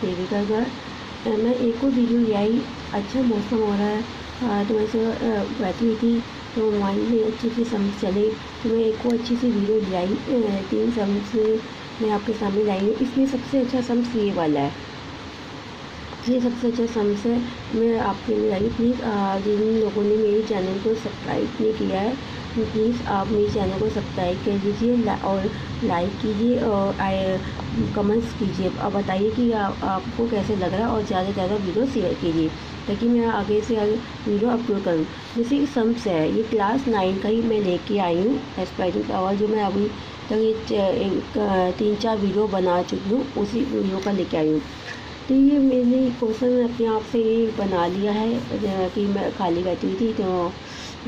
देविका गर्ग। मैं एक और वीडियो ले आई। अच्छा मौसम हो रहा है तो मैं से बैठी हुई थी तो मोबाइल में अच्छी सी सम्स चले तो मैं एक और अच्छी सी वीडियो ले आई। 3 सम्स मैं आपके सामने लाई हूँ। इसमें सबसे अच्छा सम्स ये वाला है, ये सबसे अच्छा सम्स है। मैं आपके लिए आई। प्लीज़ जिन लोगों ने मेरे चैनल को सब्सक्राइब नहीं किया है प्लीज़ आप मेरे चैनल को सब्सक्राइब कर दीजिए और लाइक कीजिए और कमेंट्स कीजिए। आप बताइए कि आपको कैसे लग रहा है और ज़्यादा से ज़्यादा वीडियो शेयर कीजिए ताकि मैं आगे से आगे वीडियो अपलोड करूँ। जैसे कि सम्स है, ये क्लास 9 का ही मैं लेके आई हूँ एस्पायरिंग पावर, जो मैं अभी तक ये 3-4 वीडियो बना चुकी हूँ, उसी वीडियो का लेके आई हूँ। तो ये मैंने क्वेश्चन अपने आप से बना लिया है कि मैं खाली बैठी हुई थी तो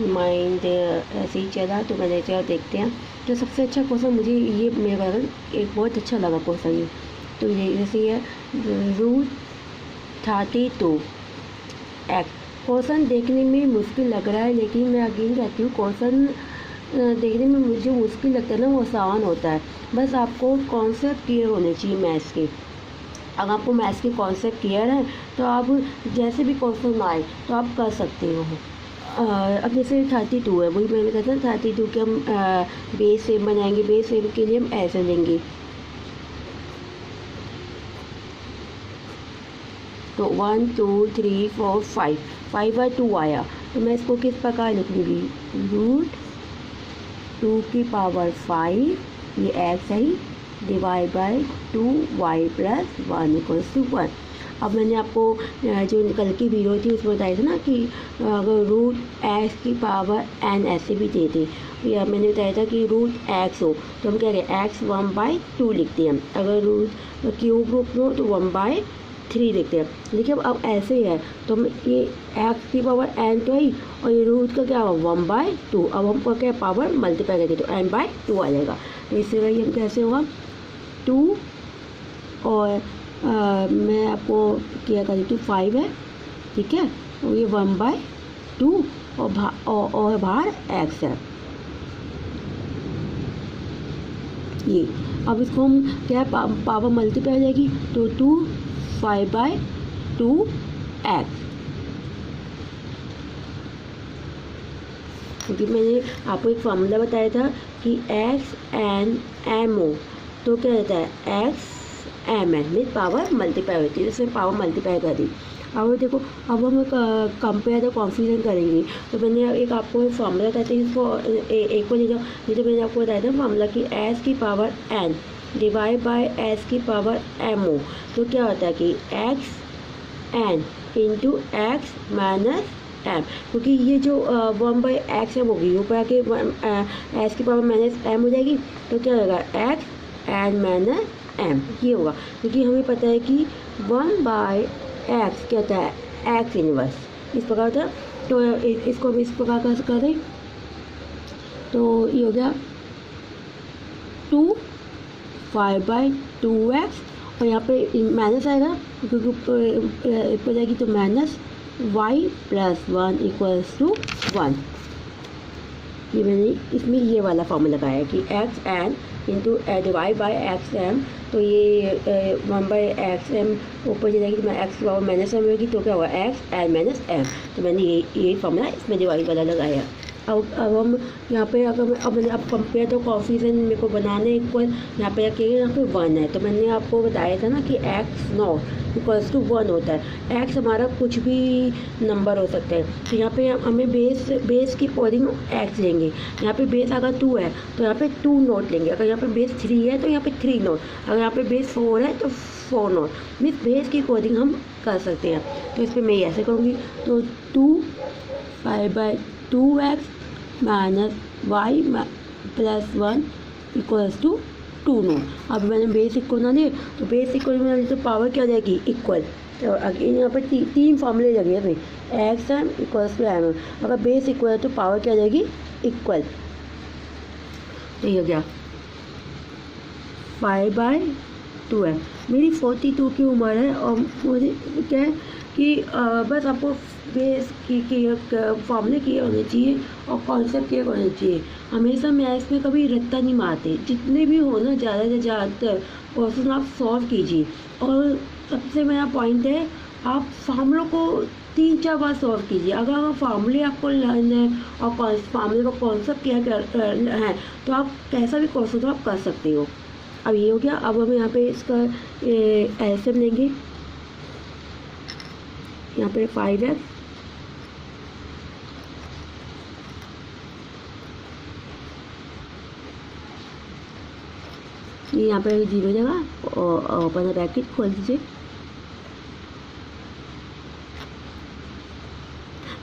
माइंड ऐसे ही चला तो मैंने चला देखते हैं। तो सबसे अच्छा क्वेश्चन मुझे ये मेरा एक बहुत अच्छा लगा क्वेश्चन ये। तो ये जैसे ये √32 एक्स। क्वेश्चन देखने में मुश्किल लग रहा है लेकिन मैं अगेन कहती हूँ क्वेश्चन देखने में मुझे मुश्किल लगता है ना, वो आसान होता है। बस आपको कॉन्सेप्ट क्लियर होने चाहिए मैथ्स के। अगर आपको मैथ्स के कॉन्सेप्ट क्लियर है तो आप जैसे भी क्वेश्चन आए तो आप कर सकते हो। अब जैसे 32 है, वही मैंने कहता था 32 के हम बेस सेम बनाएंगे। बेस सेम के लिए हम ऐसे लेंगे तो 1 2 3 4 5/2 आया तो मैं इसको किस प्रकार लिखूँगी, √2⁴ ये एक्स है डिवाइड बाई 2y + 1 = 1। अब मैंने आपको जो कल की वीडियो थी उसमें बताया था ना कि अगर √x⁴n ऐसे भी दे दे, या मैंने बताया था कि √x हो तो हम कह रहे हैं x 1/2 लिखते हैं। अगर रूट क्यूब रूप हो तो 1/3 लिखते हैं। देखिए अब ऐसे है तो हम ये x⁴n तो ही और ये रूट का क्या होगा 1/2। अब हमको क्या पावर मल्टीप्लाई करके तो n/2 आ जाएगा। तो इससे वही हम कैसे होगा 2 और मैं आपको क्या कर देती हूँ 5 है, ठीक है। तो ये 1/2 और बाहर x है ये। अब इसको हम क्या पावर मल्टीप्लाई हो जाएगी तो 2 5/2 x। क्योंकि मैंने आपको एक फार्मूला बताया था कि x(n)m) तो क्या रहता है x(m)n में पावर मल्टीप्लाई होती है, जैसे पावर मल्टीप्लाई कर दी। अब देखो अब हम कंपेयर द कॉन्फ्यूजन करेंगे तो मैंने एक आपको फार्मूला बताया था, इसको एक को ले जाओ। जैसे मैंने आपको बताया था फार्मूला कि s⁴n डिवाइड बाय s⁴m हो तो क्या होता है कि x(n) × x - m, क्योंकि ये जो 1/x है वो भी ऊपर आके s⁻m हो जाएगी तो क्या होगा x(n - m) ये होगा। क्योंकि हमें पता है कि 1/x क्या होता है x इनवर्स, इस प्रकार होता है। तो इसको हम इस प्रकार कैसे करें तो ये हो गया 2 5/2x और यहाँ पे माइनस आएगा क्योंकि ऊपर जाएगी तो -y + 1 = 1। ये मैंने इसमें ये वाला फॉर्मूला लगाया है कि x(n) × डिवाइड बाय x(m) तो ये 1/xm ऊपर जाएगी तो x⁻m होगी तो क्या होगा x(n - m)। तो मैंने ये फॉर्मूला इसमें डिवाइड वाला लगाया। अब हम यहाँ पे अगर अब मैंने आप कंपेयर तो कॉन्फ्यूजन मेरे को बनाने इक्वल यहाँ पे अकेले यहाँ पे 1 है तो मैंने आपको बताया था ना कि x0 = 1 होता है। x हमारा कुछ भी नंबर हो सकता है तो यहाँ पे हमें बेस की कोडिंग x लेंगे। यहाँ पे बेस अगर 2 है तो यहाँ पे 2 नोट लेंगे। अगर यहाँ पे बेस 3 है तो यहाँ पे 3 नोट। अगर यहाँ पे बेस 4 है तो 4 नोट। मीन्स बेस की कोडिंग हम कर सकते हैं। तो इस पर मैं ऐसे करूँगी तो 2 5/2x - y + 1 = 2 नोट। अब मैंने बेसिक को ना ले तो बेसिक को ना ले तो पावर क्या हो जाएगी इक्वल। तो अगेन यहाँ पर 3 फॉर्मूले लगे हैं भाई x(m) = m। अगर बेस इक्वल है तो पावर क्या हो जाएगी इक्वल। तो ये हो गया 5/2 है। मेरी 42 की उम्र है और मुझे क्या है कि बस आपको बेस की फॉर्मूले क्लियर होने चाहिए और कॉन्सेप्ट क्लियर होने चाहिए। हमेशा मैथ्स में कभी रट्टा नहीं मारते, जितने भी हो ना ज़्यादा से ज़्यादातर क्वेश्चन आप सॉल्व कीजिए और सबसे मेरा पॉइंट है, आप फार्मूलों को 3-4 बार सॉल्व कीजिए। अगर फार्मूले आपको लर्न है और फार्मूले का कॉन्सेप्ट क्या है तो आप कैसा भी कॉन्सेप्ट आप कर सकते हो। अब ये हो गया। अब हम यहाँ पे इसका एलसीएम लेंगे। यहाँ पे 5x ये यहाँ पे 0 जगह और ओपन ब्रैकेट खोल दीजिए।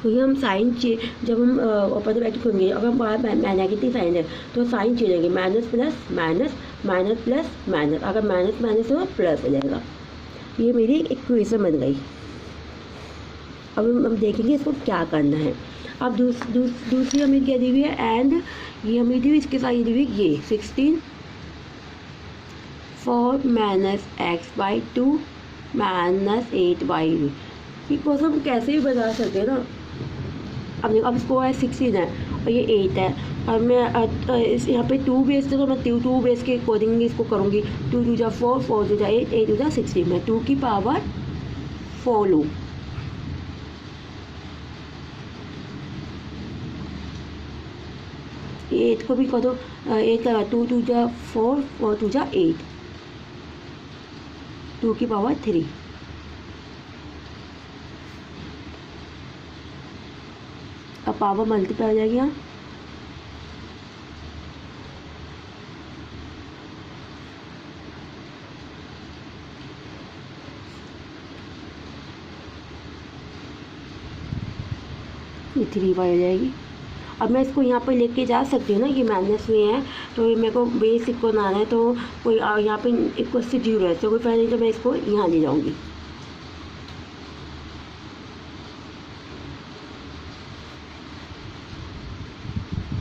क्योंकि हम साइन जब हम ओपन ब्रैकेट खोलेंगे, अगर हमारा नेगेटिव साइन है तो साइन चेंजेंगे, minus plus minus, minus plus minus, अगर माइनस माइनस हो प्लस हो जाएगा। ये मेरी इक्वेशन बन गई। अब हम देखेंगे इसको क्या करना है। अब दूसरी हमें क्या दी हुई है, एंड ये हमें दी हुई, इसके साथ ये दी हुई ये 16 4 minus x/2 minus 8y। Because हम कैसे भी बता सकते हैं ना। अब देखो, अब इसको है 16 है और ये 8 है, और मैं इस यहाँ पे 2 बेस तो मैं 2 बेस के अकॉर्डिंग इसको करूँगी। 2 2 जा 4, 4 2 जा 8, 8 2 जा 16, मैं 2 की पावर 4 लूँ। ये 8 को भी कर दो, 8 लगा, 2 2 जा 4, 4 2 जा 8, 2 की पावर 3। अब पावर मल्टीप्लाई हो जाएगी यहाँ। ये 3y हो जाएगी। अब मैं इसको यहाँ पे लेके जा सकती हूँ ना, ये माइनस में है तो मेरे को बेस इक्वल बनाना है, तो कोई यहाँ पे इक्वल से 0 है तो कोई फायदा नहीं, तो मैं इसको यहाँ ले जाऊँगी।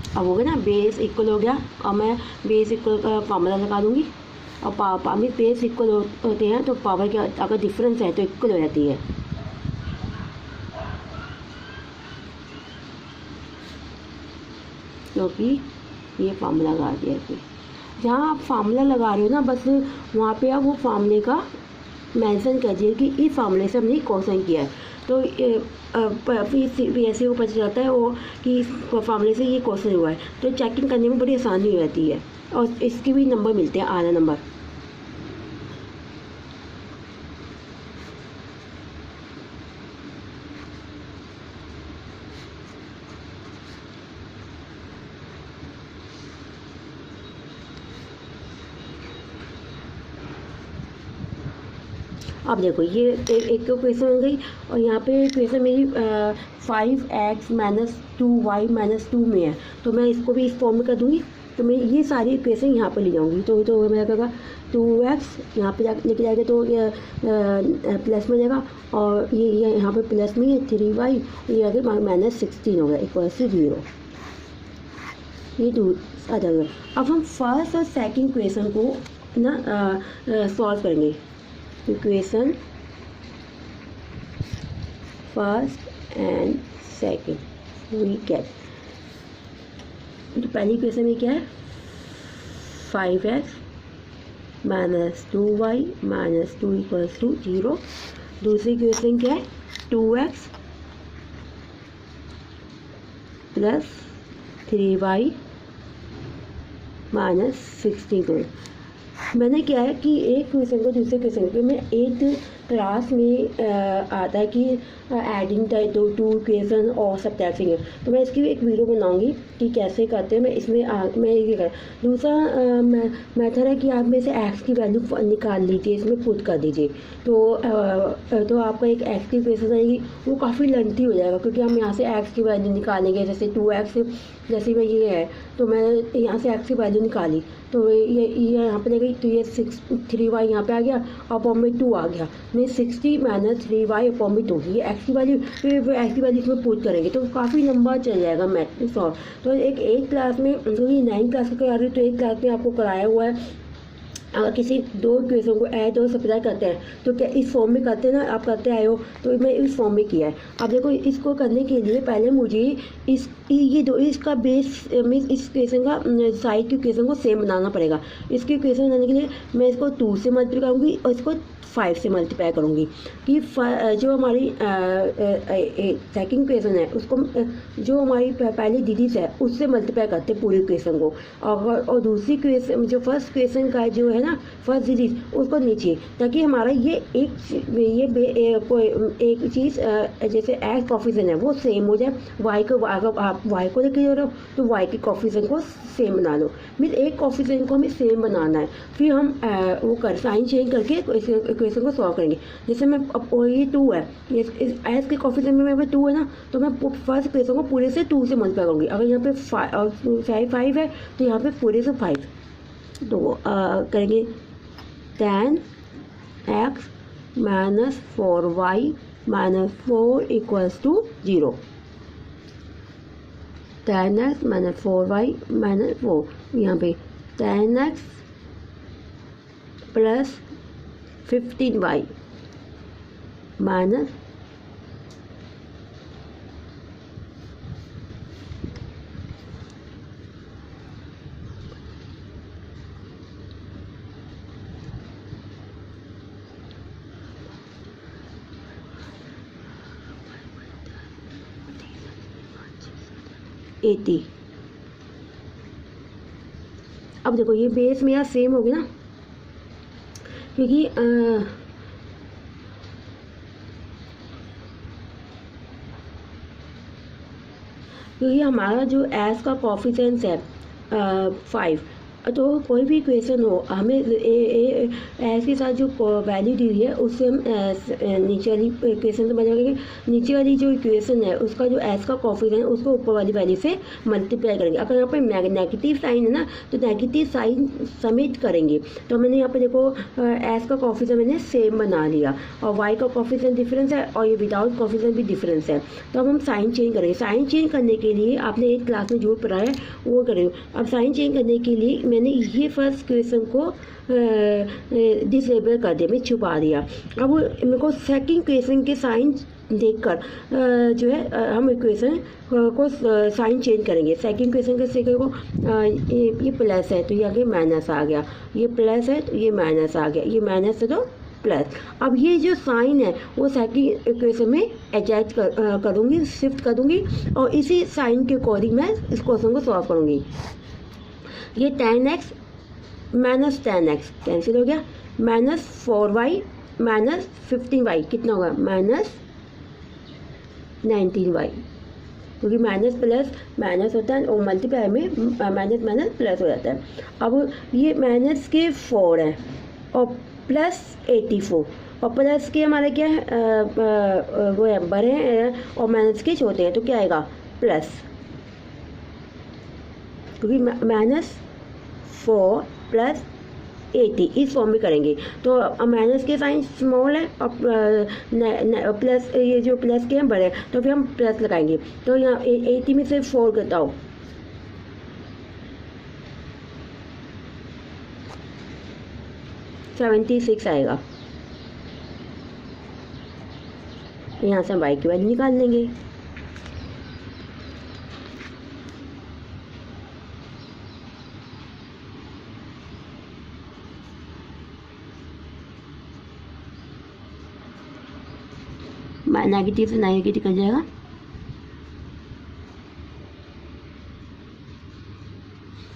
अब हो गया ना, बेस इक्वल हो गया। और मैं बेस इक्वल का फार्मूला लगा दूँगी। और पावर बेस इक्वल होते हैं तो पावर क्या, अगर डिफरेंस है तो इक्वल हो जाती है। क्योंकि ये फार्मूला लगा दिया है। जहाँ आप फार्मूला लगा रहे हो ना, बस वहाँ पे आप वो फार्मूले का मेंशन कीजिए कि इस फार्मूले से हमने क्वेश्चन किया है, तो फिर ऐसे वो पता चलता है वो कि इस फार्मूले से ये क्वेश्चन हुआ है, तो चेकिंग करने में बड़ी आसानी हो जाती है और इसके भी नंबर मिलते हैं, आधा नंबर। अब देखो, ये एक क्वेश्चन बन गई और यहाँ पे क्वेश्चन मेरी 5x माइनस 2y माइनस 2 में है, तो मैं इसको भी इस फॉर्म में कर दूँगी। तो मैं ये सारी इक्वेशन यहाँ पे ले जाऊँगी, तो मैं कहा 2x यहाँ पे लेके जाएगा तो प्लस में जाएगा, और ये यहाँ पे प्लस में है 3y, ये आगे माइनस 16 हो गया इक्वल टू 0। ये 2 आ जाएगा। अब हम फर्स्ट और सेकंड क्वेश्चन को ना सॉल्व करेंगे। Equation first and second we get, तो पहली इक्वेशन में क्या है, 5x minus 2y minus 2 equals to 0। दूसरी इक्वेशन क्या है, 2x प्लस 3y माइनस 16। मैंने क्या है कि एक क्वेश्चन को दूसरे क्वेश्चन पे मैं एक क्लास में आता है कि एडिंग टू इक्वेशन और सब्ट्रैक्टिंग है, तो मैं इसकी एक वीडियो बनाऊंगी कि कैसे करते हैं। मैं इसमें मैं ये कर दूसरा मेथड है कि आप में से एक्स की वैल्यू निकाल लीजिए, इसमें पुट कर दीजिए, तो आपका एक एक्स की इक्वेशन आएगी, वो काफ़ी लेंथी हो जाएगा क्योंकि हम यहाँ से एक्स की वैल्यू निकालेंगे। जैसे 2x जैसे मैं ये है तो मैं यहाँ से एक्स की वैल्यू निकाली, तो ये यहाँ पे गई, तो ये 3y यहाँ पे आ गया और अपॉन में 2 आ गया, मैं 60 माइनस 3y अपॉन में 2, ये एक्स की वैल्यू, फिर एक्स की वैल्यू इसमें पुट करेंगे तो काफ़ी लंबा चल जाएगा मैथ सॉल्व। तो एक क्लास में, तो ये 9 क्लास का करा रही हूँ, तो एक क्लास में आपको कराया हुआ है। अगर किसी दो इक्वेशन को ऐड और सब्ट्रैक्ट करते हैं तो क्या इस फॉर्म में करते हैं ना, आप करते आए हो, तो मैं इस फॉर्म में किया है। अब देखो, इसको करने के लिए पहले मुझे इसका बेस मीन्स इस इक्वेशन का साइड की इक्वेशन को सेम बनाना पड़ेगा। इसकी इक्वेशन बनाने के लिए मैं इसको 2 से मल्टीप्लाई करूँगी और इसको 5 से मल्टीप्लाई करूँगी कि जो हमारी सेकंड इक्वेशन है उसको जो हमारी पहली डिजिट है उससे मल्टीप्लाई करते हैं पूरी इक्वेशन को, और दूसरी इक्वेशन जो फर्स्ट इक्वेशन का जो है ना फर्स्ट डिजिट उसको नीचे, ताकि हमारा ये एक चीज़ जैसे एक्स कॉफिशन है वो सेम हो जाए। वाई को अगर आप वाई को लेके जा रहे हो तो वाई के कॉफिशन को सेम बना लो, मीन एक कॉफिशन को हमें सेम बनाना है। फिर हम वो साइन चेंज करके इक्वेशन को सॉल्व करेंगे। जैसे मैं अब ये 2 है, ये एस के कॉफिशन में मेरे 2 है ना, तो मैं फर्स्ट इक्वेशन को पूरे से 2 से मल्टीप्लाई करूँगी। अगर यहाँ पे 5 है तो यहाँ पे पूरे से 5, तो करेंगे tan x minus 4y minus 4 equals to 0। tan x minus 4y minus 4, यहाँ पे tan x plus 15y minus अब देखो ये बेस मेरा सेम हो गया ना, क्योंकि हमारा जो एस का कॉफिशेंट है 5, तो कोई भी इक्वेशन हो हमें एस के साथ जो वैल्यू दी हुई है उससे हम नीचे वाली इक्वेशन से बनाएंगे। नीचे वाली जो इक्वेशन है उसका जो एस का कॉफिशेंट है उसको ऊपर वाली वैल्यू से मल्टीप्लाई करेंगे। अगर यहाँ पर नेगेटिव साइन है ना तो नेगेटिव साइन समिट करेंगे। तो मैंने यहाँ पे देखो एस का कॉफिशेंट मैंने सेम बना लिया, और वाई का कॉफिशेंट डिफरेंस है और ये विदाउट कॉफिशेंट भी डिफरेंस है। तो अब हम साइन चेंज करेंगे। साइन चेंज करने के लिए आपने एक क्लास में जो पढ़ा है वो करेंगे। अब साइन चेंज करने के लिए मैंने ये फर्स्ट इक्वेशन को डिसेबल कर दिया, मैं छुपा दिया। अब मेरे को सेकंड इक्वेशन के साइन देखकर जो है हम इक्वेशन को साइन चेंज करेंगे। सेकंड इक्वेशन के सेकंड को ये प्लस है तो ये आगे माइनस आ गया, ये प्लस है तो ये माइनस आ गया, ये माइनस है तो प्लस। अब ये जो साइन है वो सेकंड इक्वेशन में एडजस्ट करूँगी, शिफ्ट कर दूँगी, और इसी साइन के अकॉर्डिंग मैं इस क्वेश्चन को सॉल्व करूँगी। ये tan x minus tan x cancel हो गया, माइनस 4y माइनस 15y कितना होगा माइनस 19y, क्योंकि माइनस प्लस माइनस होता है और मल्टीप्लाई में माइनस माइनस प्लस हो जाता है। अब ये माइनस के 4 है और प्लस 84, और प्लस के हमारे क्या है वो है बड़े हैं और माइनस के छोटे हैं, तो क्या आएगा प्लस, क्योंकि माइनस 4 प्लस 80 इस फॉर्म में करेंगे। तो माइनस के साइन स्मॉल है और प्लस ये जो प्लस के हैं बड़े, तो फिर हम प्लस लगाएंगे। तो यहाँ 80 में से 4 घटाओ, 76 आएगा। यहाँ से हम y की वैल्यू निकाल लेंगे। नेगेटिव से नेगेटिव कर जाएगा,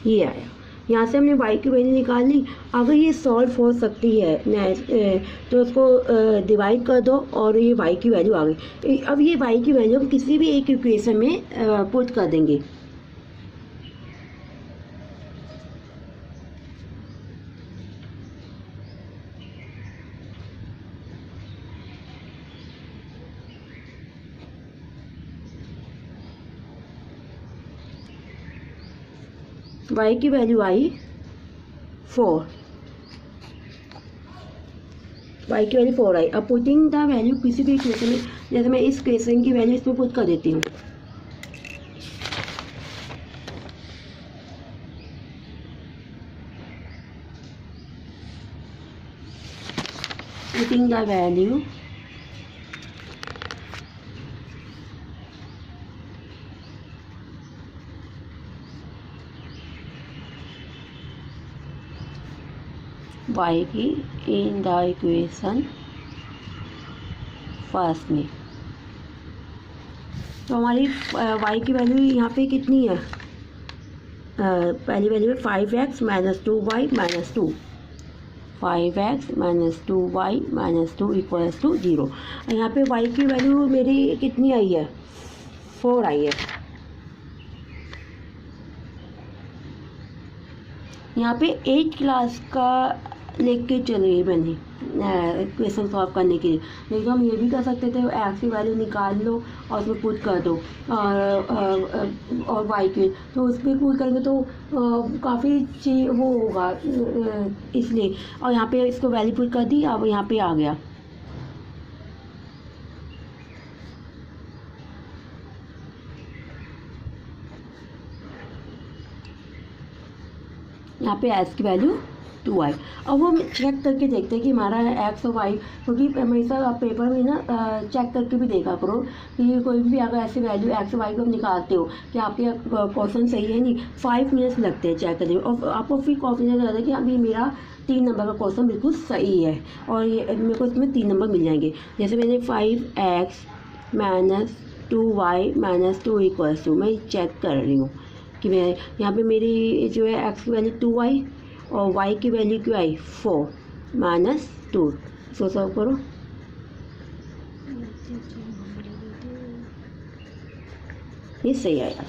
ये आया। यहाँ से हमने y की वैल्यू निकाल ली। अगर ये सॉल्व हो सकती है तो उसको डिवाइड कर दो और ये y की वैल्यू आ गई। अब ये y की वैल्यू हम किसी भी एक इक्वेशन में पुट कर देंगे। y की वैल्यू आई 4, y की वैल्यू 4 आई। अब पुटिंग द वैल्यू किसी भी इक्वेशन में, जैसे मैं इस इक्वेशन की वैल्यू इसमें पुट कर देती हूँ। पुटिंग द वैल्यू वाई की इन द इक्वेशन फर्स्ट में। तो हमारी वाई की वैल्यू यहाँ पे कितनी है, पहली वैल्यू है 5x minus 2y minus 2, 5x minus 2y minus 2 equals to 0। यहाँ पे y की वैल्यू मेरी कितनी आई है, 4 आई है। यहाँ पे 8 क्लास का लेके चले मैंने क्वेश्चन सॉल्व करने के लिए। नहीं तो हम ये भी कर सकते थे, एक्स की वैल्यू निकाल लो और उसमें पुट कर दो और वाई की, तो उस पर पुट करेंगे तो काफ़ी वो होगा इसलिए। और यहाँ पे इसको वैल्यू पुट कर दी, अब यहाँ पे आ गया। यहाँ पे एक्स की वैल्यू 2y। अब वो चेक करके देखते हैं कि हमारा एक्स और वाई, क्योंकि हमेशा आप पेपर में ना चेक करके भी देखा करो कि कोई भी अगर ऐसी वैल्यू एक्स और वाई को निकालते हो कि आपके क्वेश्चन सही है नहीं, 5 मिनट्स लगते हैं चेक करने में, और आपको फिर कॉन्फिडेंस रहता है कि अभी मेरा 3 नंबर का क्वेश्चन बिल्कुल सही है और ये मेरे को इसमें 3 नंबर मिल जाएंगे। जैसे मैंने 5x minus 2y minus 2 equals to, मैं चेक कर रही हूँ कि मैं यहाँ पे मेरी जो है एक्स की वैल्यू 2y और y की वैल्यू क्यों आई 4 माइनस 2, सो सॉल्व करो। ये सही आया।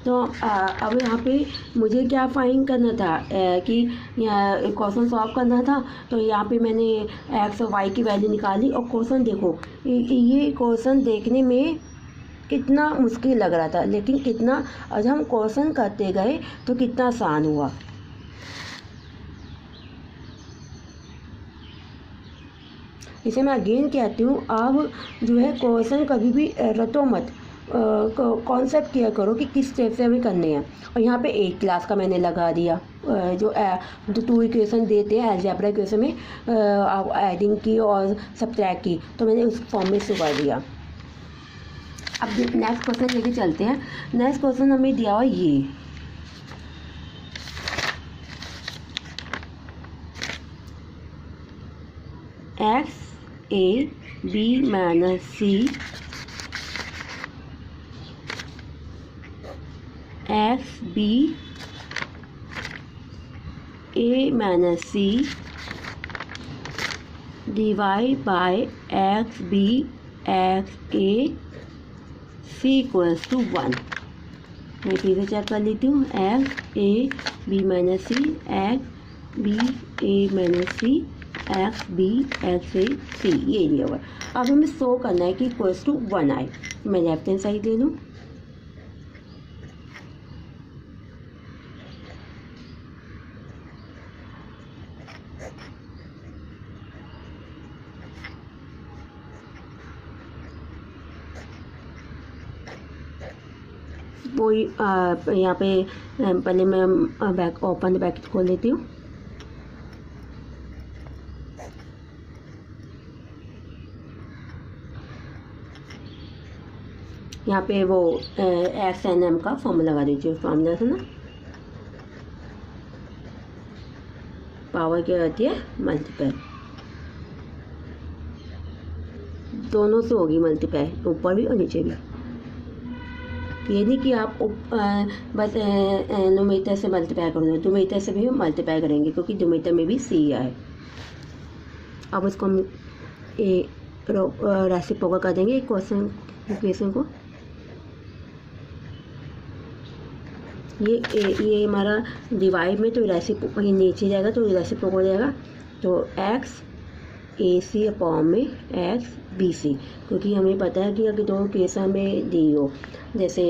तो अब यहाँ पे मुझे क्या फाइंड करना था कि क्वेश्चन सॉल्व करना था। तो यहाँ पे मैंने एक्स और वाई की वैल्यू निकाली और क्वेश्चन देखो, ये क्वेश्चन देखने में कितना मुश्किल लग रहा था, लेकिन कितना आज हम क्वेश्चन करते गए तो कितना आसान हुआ। इसे मैं अगेन कहती हूँ, अब जो है क्वेश्चन कभी भी रटो मत, कॉन्सेप्ट किया करो कि किस स्टेप से हमें करने हैं। और यहाँ पे 8 क्लास का मैंने लगा दिया, जो 2 इक्वेशन देते हैं अलजेब्रा इक्वेशन में, एडिंग की और सब्ट्रैक्ट की, तो मैंने उस फॉर्म में शुरू कर दिया। अब नेक्स्ट क्वेश्चन लेके चलते हैं। नेक्स्ट क्वेश्चन हमें दिया हुआ ये, X A B minus C X B A minus C divide by X B X A C equals to 1। मैं फिर से चेक कर लेती हूँ, X A B minus C X B A minus C X B X A C, ये दिया हुआ। अब हमें शो करना है कि इक्वल्स टू 1 आए। मैं लेफ्ट हैंड साइड ले लूँ, वो यहाँ पे पहले मैं बैक ओपन ब्रैकेट खोल लेती हूँ। यहाँ पे वो एक्स एन एम का फॉर्मूला लगा दीजिए, फॉर्मूला से ना पावर क्या होती है, मल्टीप्लाई, दोनों से होगी मल्टीप्लाई, ऊपर भी और नीचे भी। ये नहीं कि आप बस न्यूमरेटर से मल्टीप्लाई करोगे, न्यूमरेटर से भी मल्टीप्लाई करेंगे क्योंकि न्यूमरेटर में भी सी है। अब उसको हम रेसिप्रोकल कर देंगे इक्वेशन को। ये हमारा डिवाइड में तो रेसिप्रोकल नीचे जाएगा तो रेसिप्रोकल हो जाएगा, तो एक्स ए सी अपॉन में एक्स बी सी, क्योंकि हमें पता है कि अगर दो केस हमें दी हो, जैसे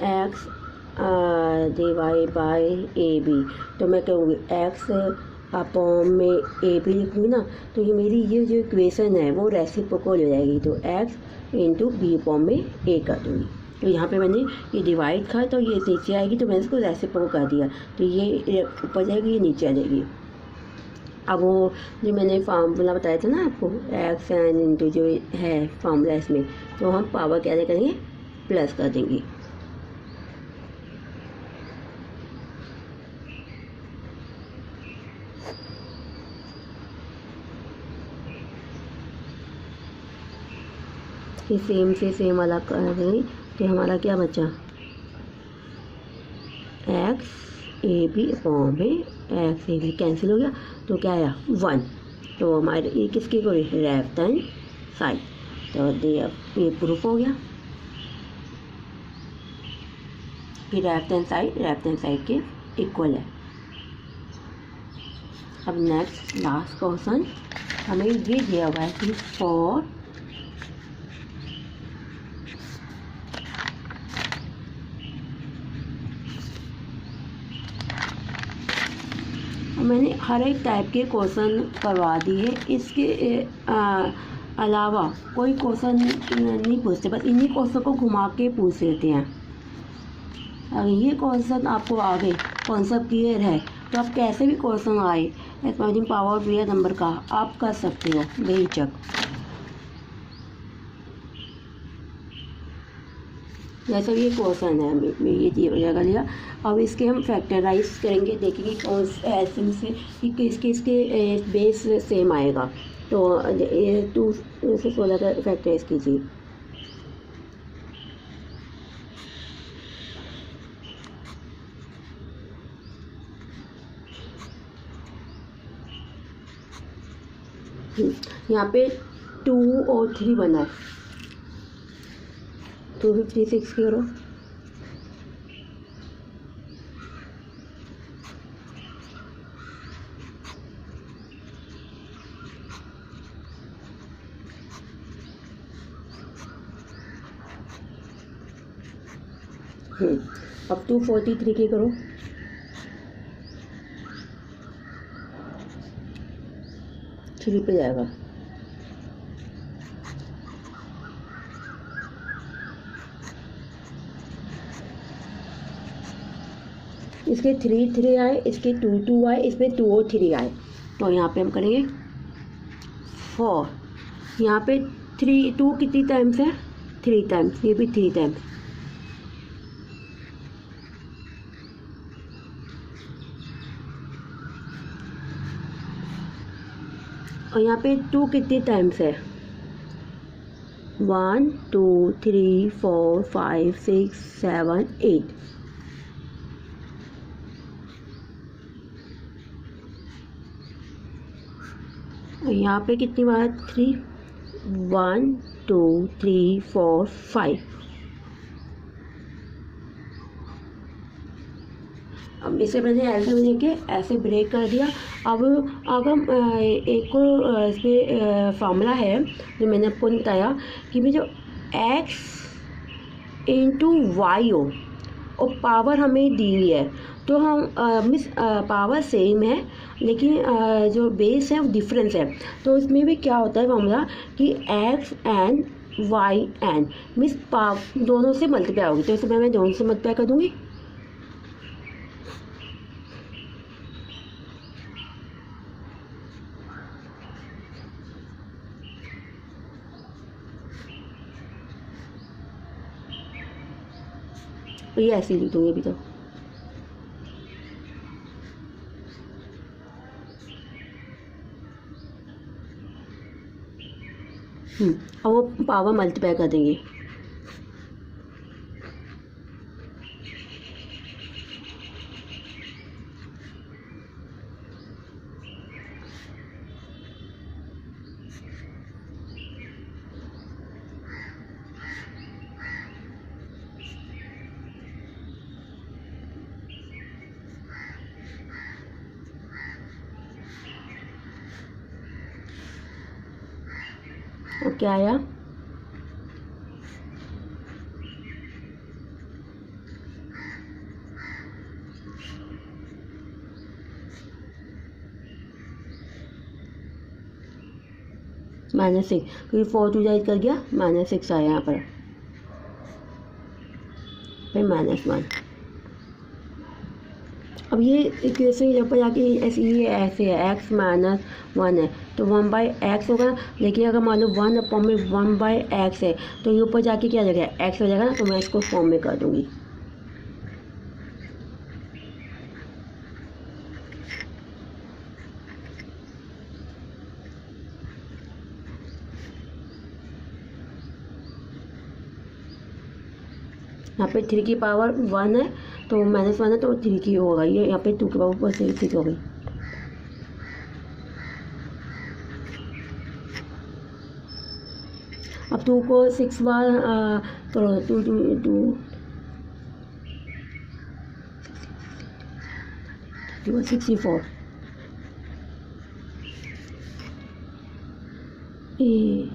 x divide by a b, तो मैं कहूँगी एक्स अपॉन में ए बी लिखूँगी ना, तो ये मेरी ये जो इक्वेशन है वो रेसिप्रोकल हो जाएगी, तो एक्स इंटू बी अपॉन में ए कर दूँगी। तो यहाँ पे मैंने ये डिवाइड था तो ये नीचे आएगी, तो मैंने इसको रेसिप्रोकल कर दिया, तो ये ऊपर जाएगी, ये नीचे आ जाएगी। अब वो जो मैंने फार्मूला बताया था ना आपको, एक्स एन इंटू जो है फार्मूला इसमें, तो हम पावर क्या करेंगे, प्लस कर देंगे। ये सेम से सेम अलग कर देंगे तो हमारा क्या बचा, एक्स ए बी फॉर्म में एक्स ए बी कैंसिल हो गया तो क्या आया 1। तो हमारे ये किसकी कोई लेफ्ट हैंड साइड, तो ये प्रूफ हो गया कि लेफ्ट हैंड साइड के इक्वल है। अब नेक्स्ट लास्ट क्वेश्चन हमें ये दिया हुआ है कि फॉर मैंने हर एक टाइप के क्वेश्चन करवा दिए, इसके अलावा कोई क्वेश्चन नहीं पूछते, बस इन्हीं क्वेश्चन को घुमा के पूछ लेते हैं। अगर ये क्वेश्चन आपको आगे कॉन्सेप्ट क्लियर है तो आप कैसे भी क्वेश्चन आए एक्सपांडिंग पावर रियल नंबर का आप कर सकते हो बेहिचक। जैसा ये क्वेश्चन है हमें ये जगह लिया, अब इसके हम फैक्टराइज करेंगे, देखेंगे कौन ऐसे से कि किसके बेस सेम आएगा। तो ये 2 से 16 का फैक्टराइज कीजिए। यहाँ पे 2 और 3 बना है, 256 करो। अब 243 की करो। थ्री पे जाएगा, इसके 3 आए, इसके 2 आए, इसमें 2 और 3 आए। तो यहाँ पे हम करेंगे 4, यहाँ पे 2 कितनी टाइम्स है 3 टाइम्स, ये भी 3 टाइम्स। और यहाँ पे 2 कितनी टाइम्स है 1 2 3 4 5 6 7 8। और यहाँ पे कितनी बार 3 1 2 3 4 5। अब इसे मैंने ऐसे लेके ऐसे ब्रेक कर दिया। अब अगर एक इस पर फार्मूला है जो मैंने आपको नहीं बताया कि मैं जो x इंटू वाई हो और पावर हमें दी हुई है, तो हम मिस पावर सेम है लेकिन जो बेस है वो डिफरेंस है। तो इसमें भी क्या होता है फार्मूला कि x एन वाई एन मिस दोनों से मल्टीप्लाई होगी, तो इसमें मैं दोनों से मल्टीप्लाई कर दूँगी। तो ये ऐसे लिख दूँगी अभी तो। अब वो पावर मल्टीप्लाई कर देंगे। अब क्या आया -6, क्योंकि 4 2 जाइज कर गया -6 आया यहाँ पर, फिर -1। अब ये इक्वेशन जब पर जाके ऐसे ये ऐसे है x -1 है तो 1/x होगा, लेकिन अगर मान लो 1/x है तो ये ऊपर जाके क्या जगह x हो जाएगा ना, तो मैं इसको फॉर्म में कर दूँगी। यहाँ पे 3 की पावर 1 है तो -1 है तो 3 की होगा, ये यहाँ पे 2 की पावर 6 हो गई। अब 2 को 6 बार करो, 2 2 2 64 ए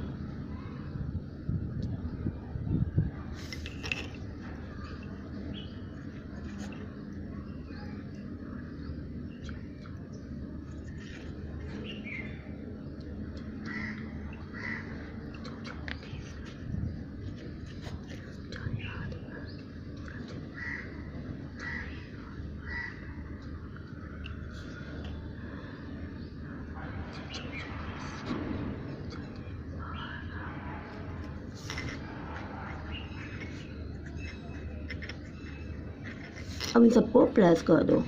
अब इन सबको प्रेस कर दो।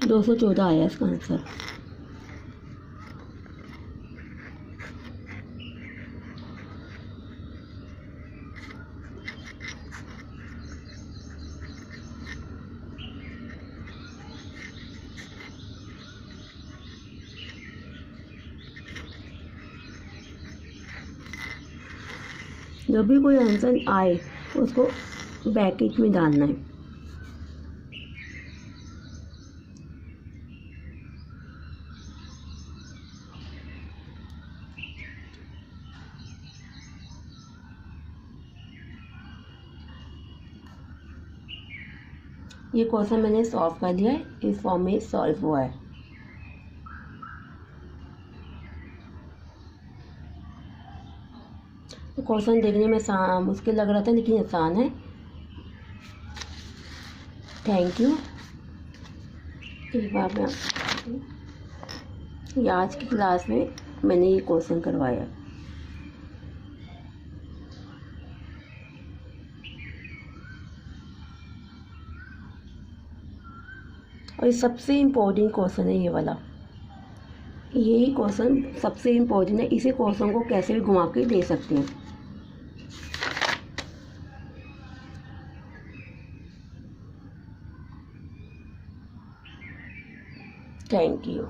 दो 214 आया इसका आंसर। जब भी कोई आंसर आए उसको ब्रैकेट में डालना है। ये क्वेश्चन मैंने सॉल्व कर लिया है, इस फॉर्म में सॉल्व हुआ है। तो क्वेश्चन देखने में मुश्किल लग रहा था लेकिन आसान है। Thank you. एक बार मैं आज की क्लास में मैंने ये क्वेश्चन करवाया। और ये सबसे इम्पोर्टेंट क्वेश्चन है, ये वाला। यही क्वेश्चन सबसे इम्पोर्टेंट है, इसी क्वेश्चन को कैसे भी घुमा के दे सकते हैं। Thank you.